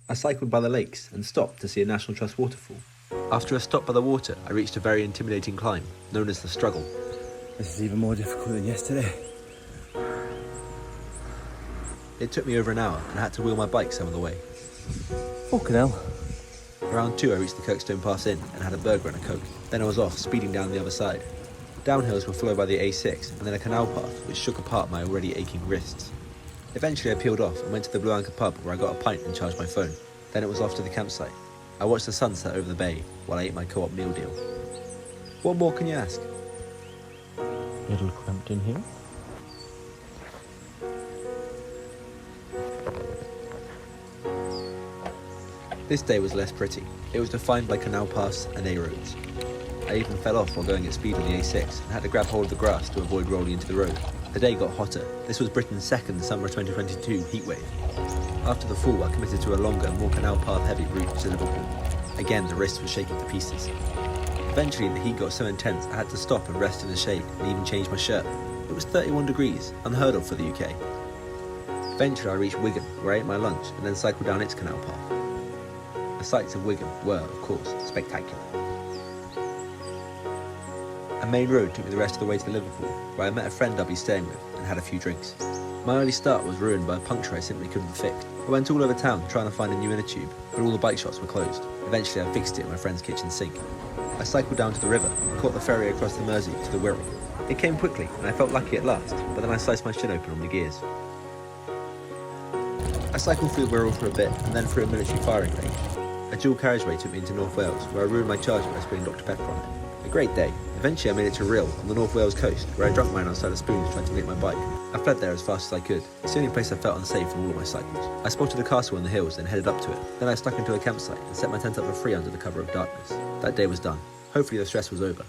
I cycled by the lakes and stopped to see a National Trust waterfall. After a stop by the water, I reached a very intimidating climb, known as the Struggle. This is even more difficult than yesterday. It took me over an hour and I had to wheel my bike some of the way. Fucking hell. Around 2 I reached the Kirkstone Pass Inn and had a burger and a Coke. Then I was off, speeding down the other side. Downhills were followed by the A6 and then a canal path which shook apart my already aching wrists. Eventually I peeled off and went to the Blue Anchor pub where I got a pint and charged my phone. Then it was off to the campsite. I watched the sunset over the bay while I ate my co-op meal deal. What more can you ask? Little cramped in here. This day was less pretty. It was defined by canal paths and A roads. I even fell off while going at speed on the A6 and had to grab hold of the grass to avoid rolling into the road. The day got hotter. This was Britain's second summer 2022 heatwave. After the fall, I committed to a longer, more canal path heavy route to Liverpool. Again, the wrist was shaking to pieces. Eventually, the heat got so intense I had to stop and rest in the shade and even change my shirt. It was 31 degrees, unheard of for the UK. Eventually, I reached Wigan, where I ate my lunch and then cycled down its canal path. The sights of Wigan were, of course, spectacular. A main road took me the rest of the way to Liverpool, where I met a friend I'll be staying with and had a few drinks. My early start was ruined by a puncture I simply couldn't fix. I went all over town trying to find a new inner tube, but all the bike shops were closed. Eventually I fixed it in my friend's kitchen sink. I cycled down to the river and caught the ferry across the Mersey to the Wirral. It came quickly and I felt lucky at last, but then I sliced my shin open on the gears. I cycled through the Wirral for a bit and then through a military firing range. A dual carriageway took me into North Wales, where I ruined my charger by spilling Dr Pepper on it. A great day. Eventually I made it to Rhyl, on the North Wales coast, where I drunk mine outside of Spoons trying to nick my bike. I fled there as fast as I could. It's the only place I felt unsafe on all of my cycles. I spotted a castle in the hills, then headed up to it. Then I stuck into a campsite and set my tent up for free under the cover of darkness. That day was done. Hopefully the stress was over.